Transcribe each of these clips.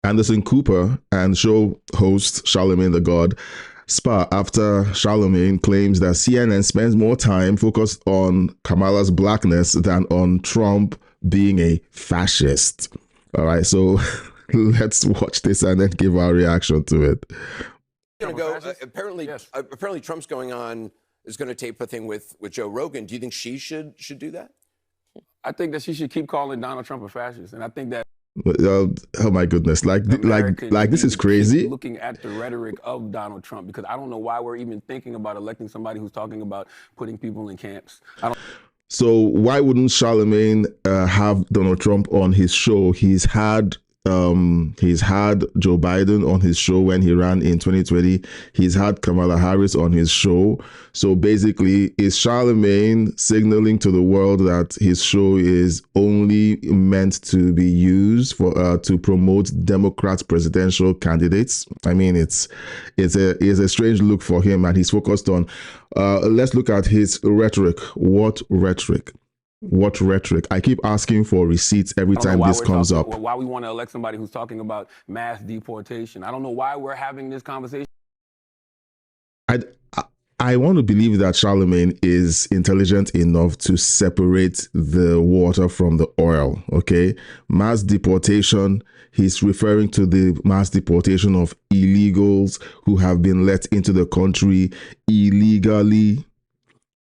Anderson Cooper and show host Charlemagne the God spar after Charlemagne claims that CNN spends more time focused on Kamala's blackness than on Trump being a fascist. All right, so let's watch this and then give our reaction to it. Apparently Trump's going on, is going to tape a thing with Joe Rogan. Do you think she should do that? I think that she should keep calling Donald Trump a fascist, and I think that. Oh my goodness! Like this is crazy. Looking at the rhetoric of Donald Trump, because I don't know why we're even thinking about electing somebody who's talking about putting people in camps. So why wouldn't Charlemagne have Donald Trump on his show? He's had Joe Biden on his show when he ran in 2020. He's had Kamala Harris on his show. So basically, is Charlemagne signaling to the world that his show is only meant to be used for to promote Democrat presidential candidates? I mean, it's a strange look for him, and he's focused on. Let's look at his rhetoric. What rhetoric? What rhetoric? I keep asking for receipts every time this comes up. Why we want to elect somebody who's talking about mass deportation? I don't know why we're having this conversation. I want to believe that Charlemagne is intelligent enough to separate the water from the oil. Okay, mass deportation. He's referring to the mass deportation of illegals who have been let into the country illegally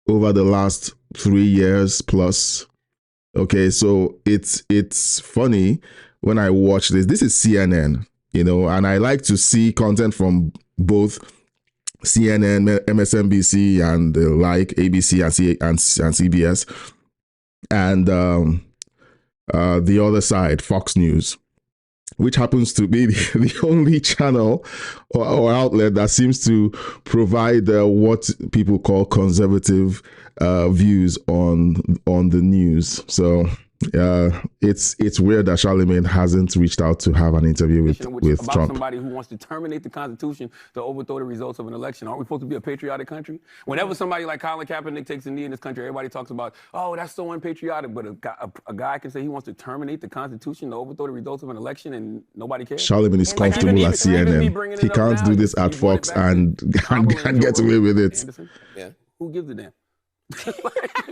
over the last 3 years plus. Okay, so it's funny when I watch this. This is CNN, and I like to see content from both CNN, MSNBC, and the like, ABC and CBS, and the other side, Fox News, which happens to be the only channel or outlet that seems to provide what people call conservative views on the news. So it's weird that Charlemagne hasn't reached out to have an interview with Trump. Somebody who wants to terminate the Constitution to overthrow the results of an election. Aren't we supposed to be a patriotic country? Whenever somebody like Colin Kaepernick takes a knee in this country, everybody talks about, oh, that's so unpatriotic. But a guy can say he wants to terminate the Constitution to overthrow the results of an election and nobody cares. Charlemagne is comfortable at CNN. He can't do this at Fox and get away with it. Anderson? Yeah. Who gives a damn?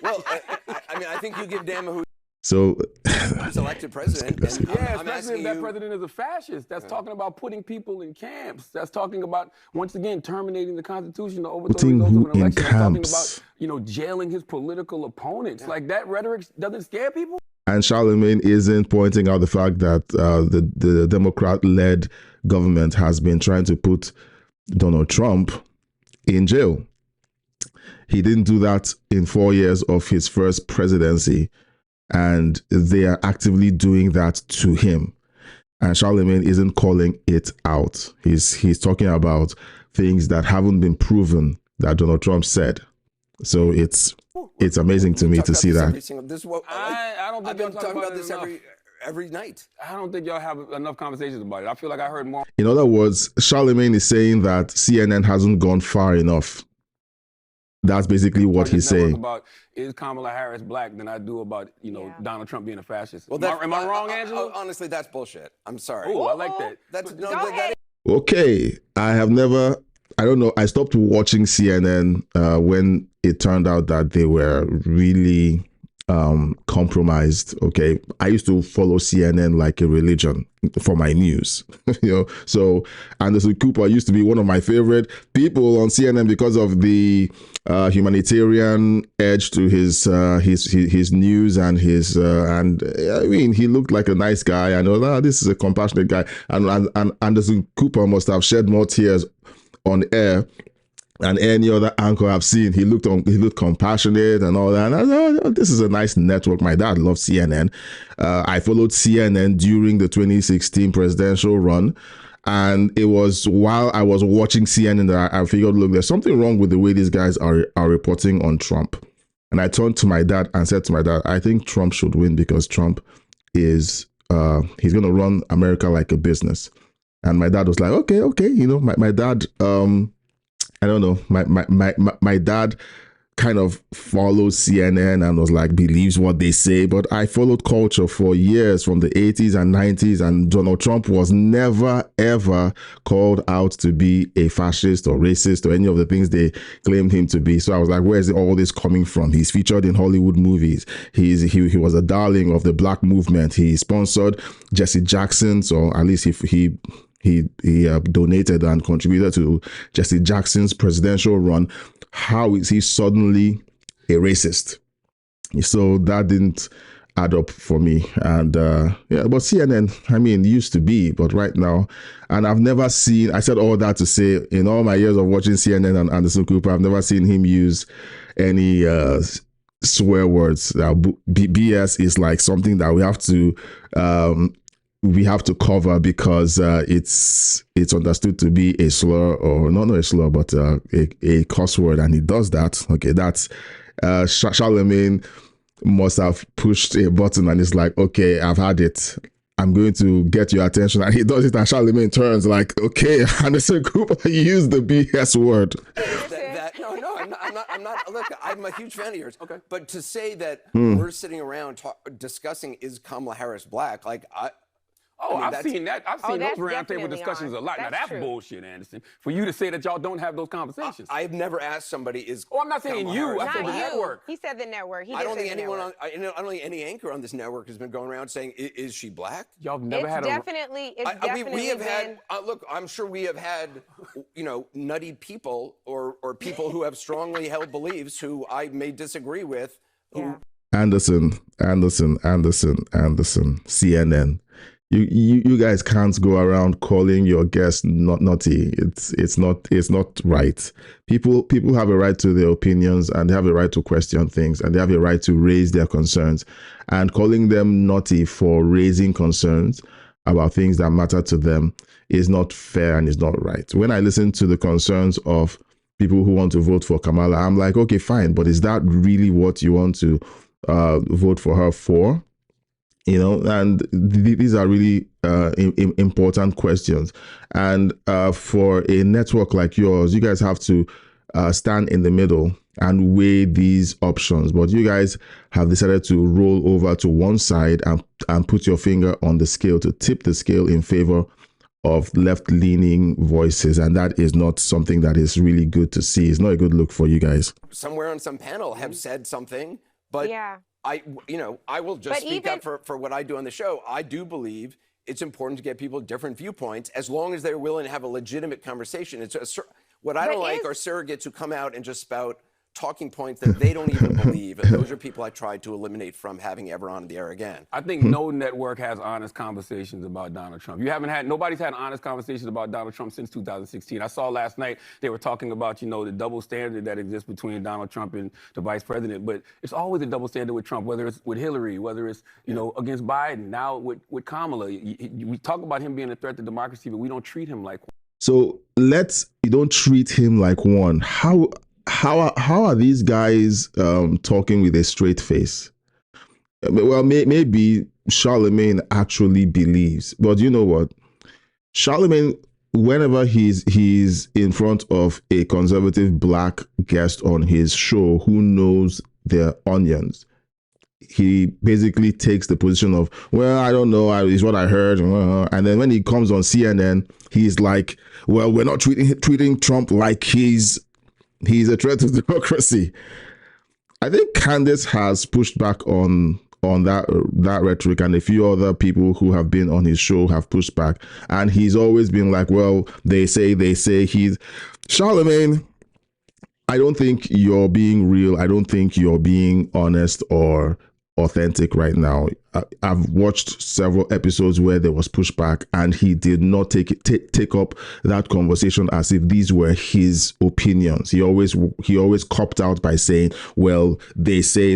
Well, I mean, I think you give a damn who. So, who's elected president? That president is a fascist. That's talking about putting people in camps. That's talking about, once again, terminating the Constitution to overthrow the results of an election. That's talking about, jailing his political opponents. Like, that rhetoric doesn't scare people. And Charlemagne isn't pointing out the fact that the Democrat-led government has been trying to put Donald Trump in jail. He didn't do that in 4 years of his first presidency. And they are actively doing that to him. And Charlemagne isn't calling it out. He's talking about things that haven't been proven that Donald Trump said. So it's amazing to me to see that. I don't think I'm talking about this every night. I don't think y'all have enough conversations about it. I feel like I heard more. In other words, Charlemagne is saying that CNN hasn't gone far enough. That's basically what he's saying. About is Kamala Harris black than I do about Donald Trump being a fascist. Well, am I wrong, Angela? Honestly, that's bullshit. I'm sorry. Oh, I like that. Okay, I don't know. I stopped watching CNN when it turned out that they were really compromised. Okay, I used to follow CNN like a religion for my news. So Anderson Cooper used to be one of my favorite people on CNN because of the humanitarian edge to his news and his I mean, he looked like a nice guy. I know this is a compassionate guy, and Anderson Cooper must have shed more tears on air and any other anchor I've seen. He looked compassionate and all that. And I thought, oh, this is a nice network. My dad loved CNN. I followed CNN during the 2016 presidential run. And it was while I was watching CNN that I figured, look, there's something wrong with the way these guys are reporting on Trump. And I turned to my dad and said to my dad, I think Trump should win because Trump is, he's going to run America like a business. And my dad was like, okay. My dad, I don't know. My dad kind of follows CNN and was like, believes what they say. But I followed culture for years from the 80s and 90s, and Donald Trump was never, ever called out to be a fascist or racist or any of the things they claimed him to be. So I was like, where's all this coming from? He's featured in Hollywood movies. He was a darling of the black movement. He sponsored Jesse Jackson's, or at least he donated and contributed to Jesse Jackson's presidential run. How is he suddenly a racist? So that didn't add up for me. And but CNN, I mean, used to be, but right now, and I've never seen, I said all that to say, in all my years of watching CNN and Anderson Cooper, I've never seen him use any swear words. BS is like something that we have to cover because it's understood to be a slur, or not a slur, but a cuss word, and he does that. Okay, that's Charlemagne must have pushed a button and it's like, okay, I've had it. I'm going to get your attention, and he does it, and Charlemagne turns like, okay, Anderson Cooper used the BS word. No, I'm not. Look, I'm a huge fan of yours. Okay, but to say that we're sitting around discussing is Kamala Harris black, like I've seen that. I've seen those roundtable definitely discussions a lot. Now that's true. bullshit, Anderson. For you to say that y'all don't have those conversations. I've never asked somebody is. I'm not saying Kamala you. Harris I said black? the network. He said the network. I don't think anyone on. I don't think any anchor on this network has been going around saying, "Is she black?" Y'all have never had definitely. It's definitely we have been. had. Look, I'm sure we have had, nutty people or people who have strongly held beliefs who I may disagree with. Yeah. Anderson, CNN. You guys can't go around calling your guests nutty. It's not right. People have a right to their opinions, and they have a right to question things, and they have a right to raise their concerns. And calling them nutty for raising concerns about things that matter to them is not fair and is not right. When I listen to the concerns of people who want to vote for Kamala, I'm like, okay, fine, but is that really what you want to vote for her for? And these are really important questions. And for a network like yours, you guys have to stand in the middle and weigh these options. But you guys have decided to roll over to one side and put your finger on the scale, to tip the scale in favor of left-leaning voices. And that is not something that is really good to see. It's not a good look for you guys. Somewhere on some panel have said something, but Yeah. I will just speak up for what I do on the show. I do believe it's important to get people different viewpoints, as long as they're willing to have a legitimate conversation. What I don't like are surrogates who come out and just spout talking points that they don't even believe. And those are people I tried to eliminate from having ever on the air again. I think no network has honest conversations about Donald Trump. Nobody's had honest conversations about Donald Trump since 2016. I saw last night they were talking about, the double standard that exists between Donald Trump and the vice president. But it's always a double standard with Trump, whether it's with Hillary, whether it's, against Biden, now with Kamala. We talk about him being a threat to democracy, but we don't treat him like one. So you don't treat him like one. How are these guys talking with a straight face? Well, maybe Charlemagne actually believes, but you know what? Charlemagne, whenever he's in front of a conservative black guest on his show who knows their onions, he basically takes the position of, well, I don't know, is what I heard. And then when he comes on CNN, he's like, well, we're not treating Trump like he's a threat to democracy. I think Candace has pushed back on that rhetoric, and a few other people who have been on his show have pushed back. And he's always been like, well, they say he's Charlemagne. I don't think you're being real. I don't think you're being honest or authentic right now. I've watched several episodes where there was pushback, and he did not take up that conversation as if these were his opinions. He always copped out by saying, well, they say,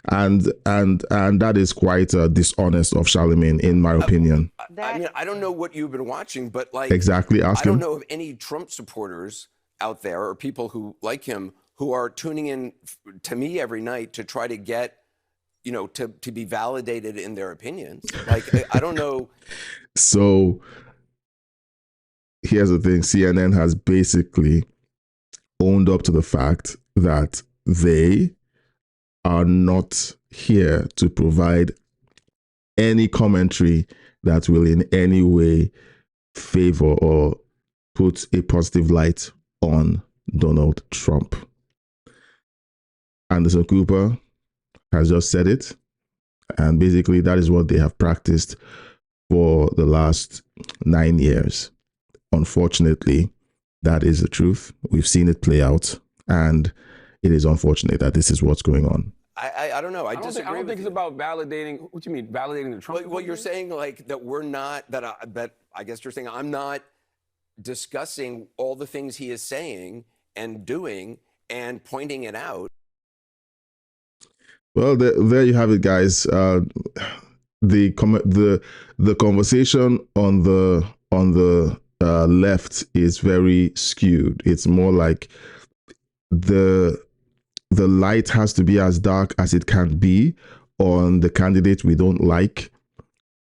and that is quite dishonest of Charlemagne, in my opinion. I don't know what you've been watching, but exactly, I don't know of any Trump supporters out there or people who like him who are tuning in to me every night to try to get to be validated in their opinions. I don't know. So here's the thing. CNN has basically owned up to the fact that they are not here to provide any commentary that will in any way favor or put a positive light on Donald Trump. Anderson Cooper has just said it, and basically that is what they have practiced for the last 9 years. Unfortunately, that is the truth. We've seen it play out, and it is unfortunate that this is what's going on. I don't know. I don't think it's about validating. What do you mean, validating the Trump? Well, you're saying like that we're not, that I guess you're saying I'm not discussing all the things he is saying and doing and pointing it out. Well, there you have it, guys. The conversation on the left is very skewed. It's more like the light has to be as dark as it can be on the candidate we don't like,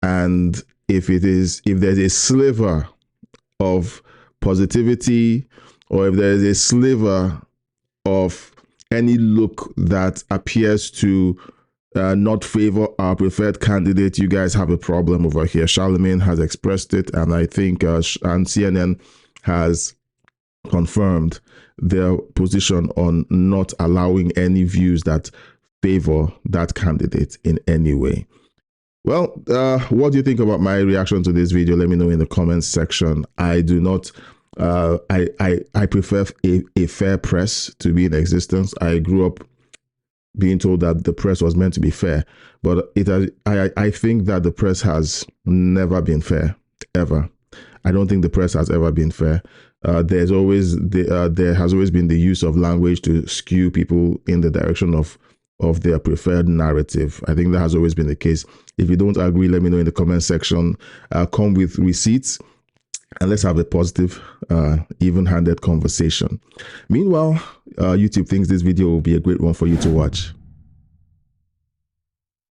and if there's a sliver of positivity, or if there's a sliver of any look that appears to not favor our preferred candidate, you guys have a problem over here. Charlemagne has expressed it, and I think and CNN has confirmed their position on not allowing any views that favor that candidate in any way. Well, what do you think about my reaction to this video? Let me know in the comments section. I do not I prefer a fair press to be in existence. I grew up being told that the press was meant to be fair, but I think that the press has never been fair, ever. I don't think the press has ever been fair. There has always been the use of language to skew people in the direction of their preferred narrative. I think that has always been the case. If you don't agree, let me know in the comment section. Come with receipts, and let's have a positive, even-handed conversation. Meanwhile, YouTube thinks this video will be a great one for you to watch.